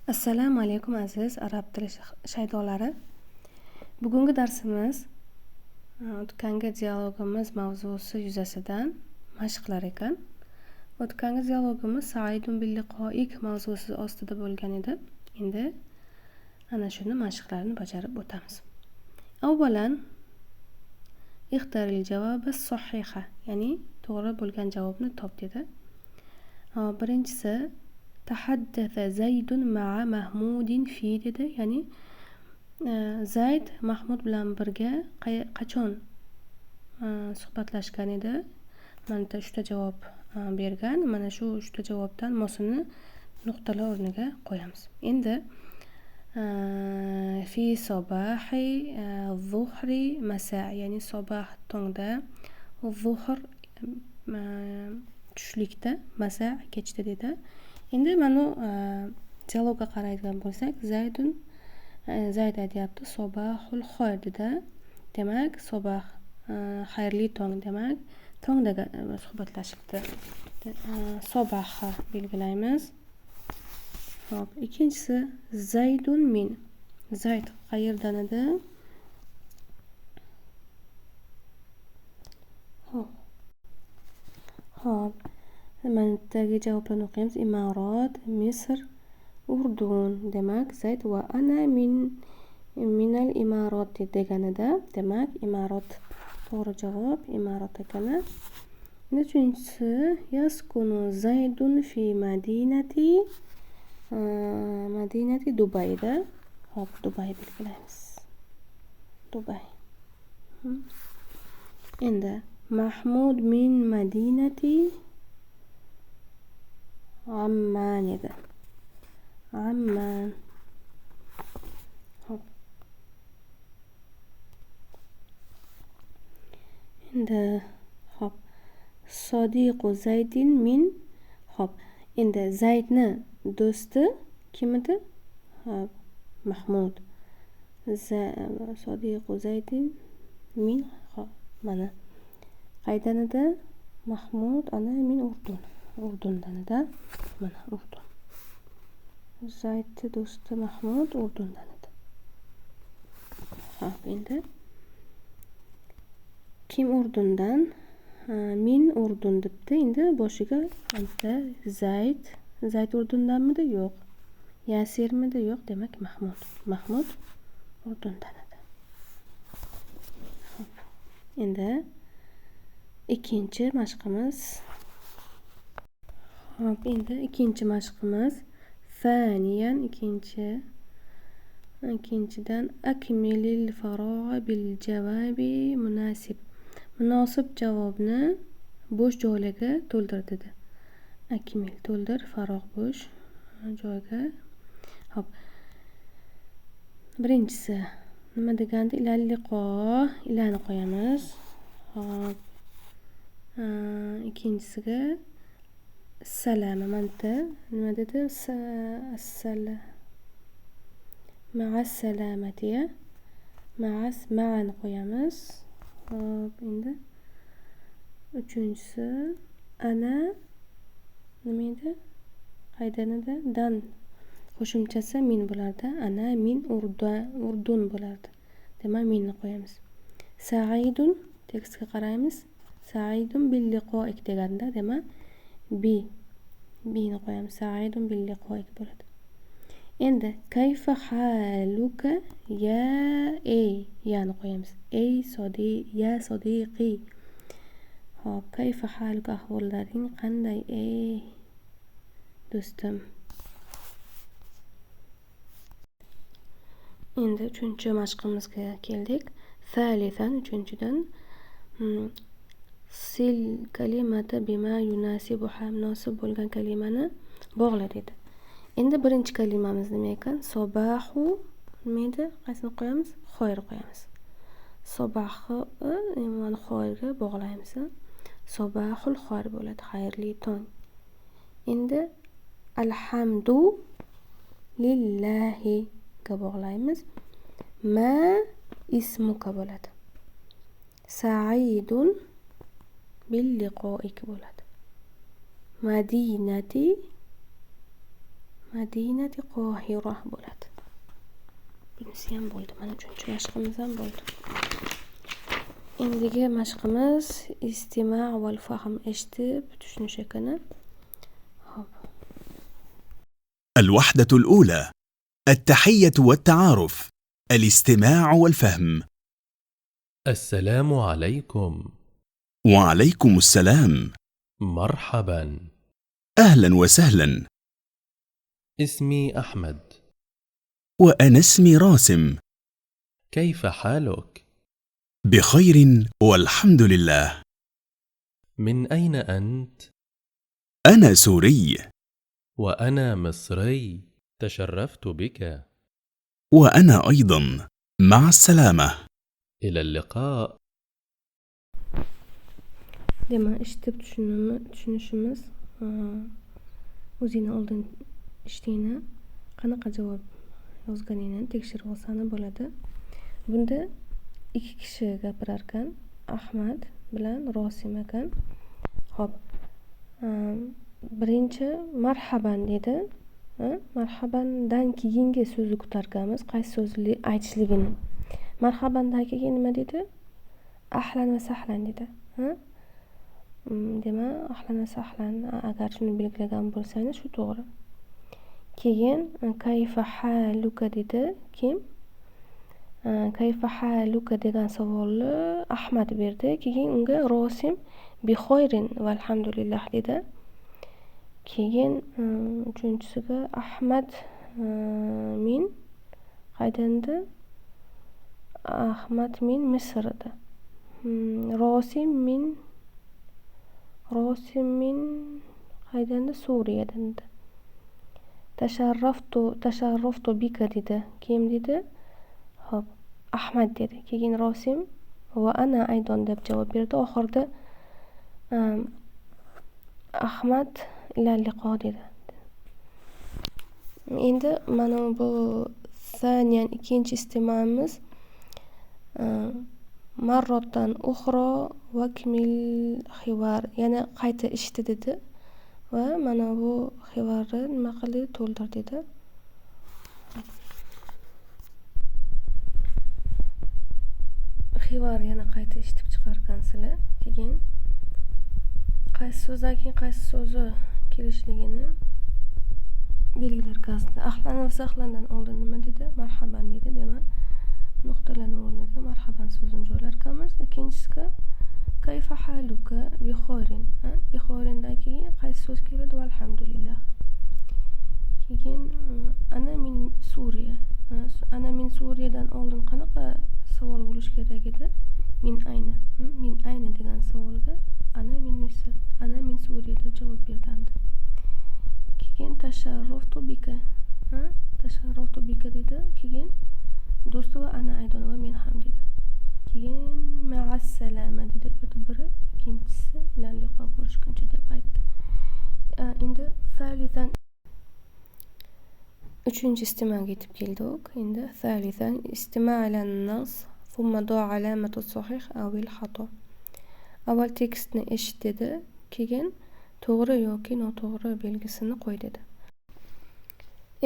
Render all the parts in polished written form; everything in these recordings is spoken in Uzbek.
Assalomu alaykum aziz arab tili shaydolari. Bugungi darsimiz o'tgangi dialogimiz mavzusi yuzasidan mashqlar ekan. O'tgangi dialogimiz Saidun bil liqoik mavzusi ostida bo'lgan edi. Endi ana shuni mashqlarni bajarib o'tamiz. Avvalan ixtaril javob as-sahiha, ya'ni to'g'ri bo'lgan javobni top dedi. Birinchisi tahaddatha Zaydun ma'a Mahmudin fi dedi, ya'ni Zayd Mahmud bilan birga qachon suhbatlashgan edi. Mana uchta javob bergan. Mana shu uchta javobdan mosini nuqtalar o'rniga qo'yamiz. Endi fi sobahi zuhri masa, ya'ni sobah tongda, zuhr tushlikda, masa kechda dedi. Endi mana dialogga qaraydigan bo'lsak, Zayd aytyapti sobahul xoyr dedi. Demak, sobah xayrli tong, demak tongda suhbatlashibdi. Sobaha belgilaymiz. Hop, ikkinchisi Zaydun min. Zayd qayerdan edi? Hop. Manadagi javoblarni o'qiymiz. Imarot, Misr, Urdun. Demak, Zayd va ana minal imarot deganida, demak, imarot to'g'ri javob, imarot ekani. Uchinchisi yaskunu Zaydun fi madinati Dubayda. Hop, Dubay belgilaymiz. Dubay. Endi Mahmud min madinati Amman edi. Amman. Hop. Endi hop. Sodiqu Zaydin min. Hop. Endi Zaydni do'sti kim edi? Hop. Mahmud. Sodiqu Zaydin min. Hop. Mana qaydan edi? Mahmud ana min Urdun. Urdundan edi. Mana Urdun. Zaydni do'sti Mahmud Urdundan edi. Hop, endi kim Urdundan? Min Urdun debdi. Endi boshiga anta Zayd Urdundanmidi? Yo'q. Yasirmidi? Yo'q. Demak, Mahmud Urdundan edi. Hop. Endi ikkinchi mashqimiz. Hop, endi ikkinchi mashqimiz. Thaniyan ikkinchidan akmilil farog'a bil javobi munasib. Munosib javobni bo'sh joylarga to'ldir dedi. Akmil to'ldir, farog' bo'sh joyga. Hop. Birinchisi nima deganda? Ilal liqo, ilani qo'yamiz. Hop. Ikkinchisiga salama. Manta nima dedi? Assalam. Ma'as salamatiya. Ma'an qo'yamiz. Hop, endi uchinchisi ana nima edi? Qaydan edi? Dan qo'shimchasi min bo'lardi. Ana min Urdun bo'lardi. Demak, minni qo'yamiz. Saidun tekstga qaraymiz. Saidun bil liqoik deganda, demak, bini qo'yamiz. Saidun bil liqoik bo'ladi. Endi kayfa haluka ya yani qo'yamiz. Ya sodiqi. Hop, kayfa haluka, ahvollaring qanday do'stim. Endi uchinchi mashqimizga keldik. Thalithan, uchinchidan sil kalimata bima yunasibuha, munosib bo'lgan kalimani bog'la dedi. Endi birinchi kalimamiz nima ekan? Sobahu nima edi? Qaysini qo'yamiz? Xoyr qo'yamiz. Sobahu mana xoyrga bog'laymiz. Sobahul xoyr bo'ladi, xayrli tong. Endi alhamdu lillahi ga bog'laymiz. Ma ismuka bo'ladi. Saidun bil liqoik bo'ladi. Madinati Madinati Qohira bo'ladi. Bunisi ham bo'ldi. Mana uchinchi mashqimiz ham bo'ldi. Endigi mashqimiz istima' val fahm, eshitib tushunish ekani. Xo'p. الوحدة الأولى: التحية والتعارف، الاستماع والفهم. السلام عليكم. وعليكم السلام. مرحبا. أهلا وسهلا. اسمي أحمد. وأنا اسمي راسم. كيف حالك؟ بخير والحمد لله. من أين أنت؟ أنا سوري. وأنا مصري. تشرفت بك. وأنا أيضا. مع السلامة. إلى اللقاء. Demak, eshitib tushunishimiz o'zingni oldin eshitdingni qanaqa javob yozganingni tekshirib olsani bo'ladi. Bunda ikki kishi gapirar ekan, Ahmad bilan Rosim ekan. Xo'p. Birinchi marhaban dedi. Marhabandan keyingi so'zni ko'targanmiz, qaysi so'zni aytishligini. Marhabandan keyin nima dedi? Ahlan va sahlan dedi. Demak, ahlan va sahlan agar shuni belgilagan bo'lsangiz shu to'g'ri. Keyin kayfa haluka dedi. Kim? Kayfa haluka degan savolni Ahmad berdi. Keyin unga Rosim bi xoyrin va alhamdulillah dedi. Keyin uchinchisiga Ahmad min qaydanda? Ahmad min Misr edi. Rosim min qaydanda? Suriyadan edi. Tasharraftu bika dedi. Kim dedi? Xo'p, Ahmad dedi. Keyin Rosim va ana aydon deb javob berdi. Oxirida Ahmad ila liqo dedi. Endi mana bu saniyan ikkinchi istimamiz marrotan uxro va kimil xivar, yana qayta eshitdi dedi va mana bu xivarni nima qildi? To'ldir dedi. Xivar yana qayta eshitib chiqargansizlar. Keyin qaysi so'zdan keyin qaysi so'zi kelishligini belgilar ekansiz. Ahlan va sahlandan oldin nima dedi? Marhaban dedi. Demak, nuqtalarning o'rniga marhaban so'zini joylar ekanmiz. Ikkinchisiga kayfa haluka bi xoyrin. Bi xoyrindan keyin qaysi so'z keladi? Alhamdulillah. Keyin ana min Suriya. Ana min Suriyadan oldin qanaqa savol bo'lish kerak edi? Min ayna. Min ayna degan savolga ana min Misr, ana min Suriya deb javob bergandi. Keyin tasharruftu bika. Tasharruftu bika dedi. Keyin do'sti va ana aydon va men ham dedi. Keyin ma'assalama dedi biri, ikkinchisi ila liqo ko'rishguncha deb aytdi. Endi thalithan uchinchi istimaga yetib keldik. Endi thalithan istima' ala nas thumma do alamatu sahih aw al xato. Avval tekstni eshit dedi, keyin to'g'ri yoki noto'g'ri belgisini qo'y dedi.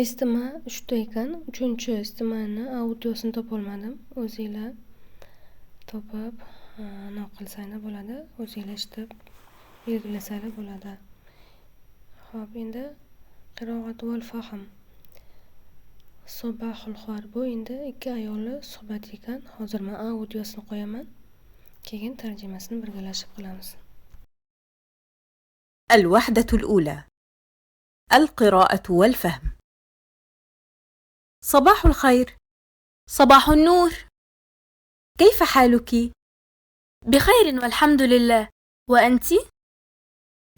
Istima uchta ekan. Uchinchi istimani audiosini topolmadim. O'zingizlar topib naqlsanglar bo'ladi. O'zingizlar eshitib belgilasanglar bo'ladi. Xo'p, endi qiroat val fahm. Sabahul xayr. Bu endi ikki ayolni suhbat ekan. Hozir men audiosini qo'yaman. Keyin tarjimasini birgalashib qilamiz. الوحدة الأولى: القراءة والفهم. صباح الخير. صباح النور. كيف حالك؟ بخير والحمد لله. وأنت؟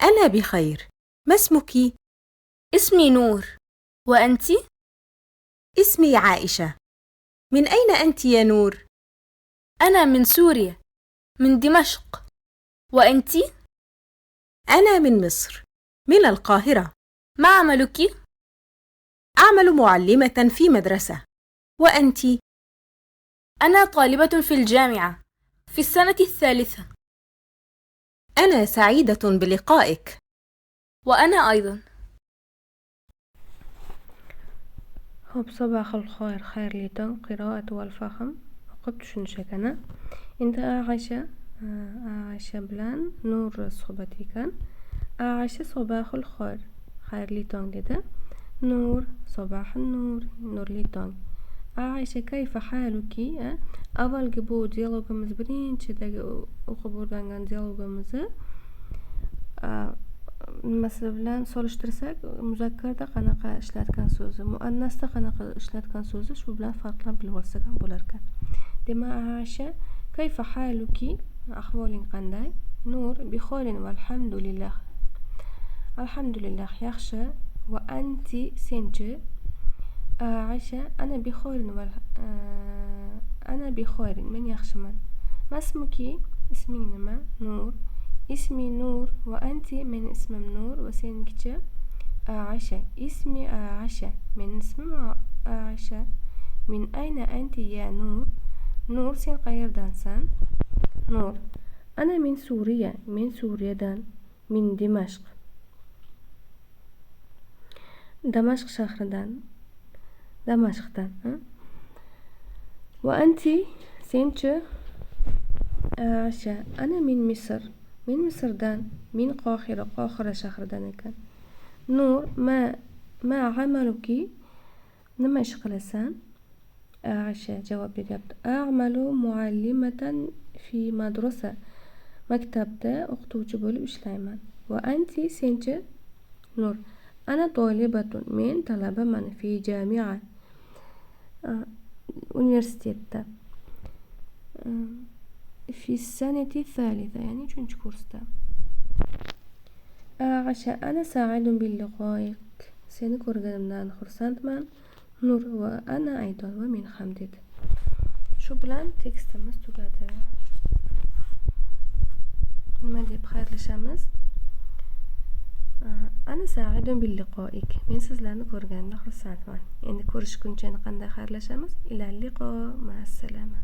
أنا بخير. ما اسمك؟ اسمي نور. وأنت؟ اسمي عائشة. من أين أنت يا نور؟ أنا من سوريا، من دمشق. وأنت؟ أنا من مصر، من القاهرة. ما عملك؟ أعمل معلمة في مدرسة. وأنت؟ أنا طالبة في الجامعة في السنة الثالثة. أنا سعيدة بلقائك. وأنا أيضا. Xo'p, sabahul xoyr, xayrli tong, qiroat val fahm o'qib tushunish ekan. Endi Aisha bilan Nur suhbat ekan. Aisha sabahul xoyr, xayrli tong dedi. Nur sabahun nur, nurli tong. Aisha kayfa haluki? Avvalgi bu dialogimiz birinchidagi o'qib o'rgangan dialogimizni nimasi bilan solishtirsak, muzakkarda qanaqa ishlatgan so'zi, muannasda qanaqa ishlatgan so'zi, shu bilan farqlab bilib olsak ham bo'lar ekan. Demak, Aisha kayfa haluki? Ahvoling qanday? Nur bi khayrin valhamdulillah. Alhamdulillah yaxshi. Va anti senchi? Aisha ana bi khayrin ana bi khayrin, men yaxshiman. Masmuki? Isming nima? Nur. Ismi Nur va anti, men ismim Nur va seningchi? Aisha. Ismi Aisha, men ismim Aisha. Min ayna anti ya Nur? Nur, sen qayerdansan? Nur. Ana min Suriya, men Suriyadan. Min Dimashq. Damashq shahridan. Damashqdan. Va anti, senchi? Aisha. Ana min Misr. Men Misrdan. Min Qohira shahridan ekan. Nur, ma amaluki? Nima ish qilasan? Aisha javob beryapti. A'malu muallimatan fi madrasa. Maktabda o'qituvchi bo'lib ishlayman. Va anti, senchi? Nur. Ana tolibatun, men talabaman fi jamia. Universitetda. Fi sanati thalitha, ya'ni 3-kursda. Aisha ana sa'idun bil liqoik. Seni ko'rganimdan xursandman. Nur va ana aydon va men ham dedi. Shu bilan tekstimiz tugadi. Nima deb xayrlashamiz? Ana sa'idun bil liqoik. Men sizlarni ko'rganimdan xursandman. Endi ko'rishguncha qanday xayrlashamiz? Ilal liqo, ma'assalama.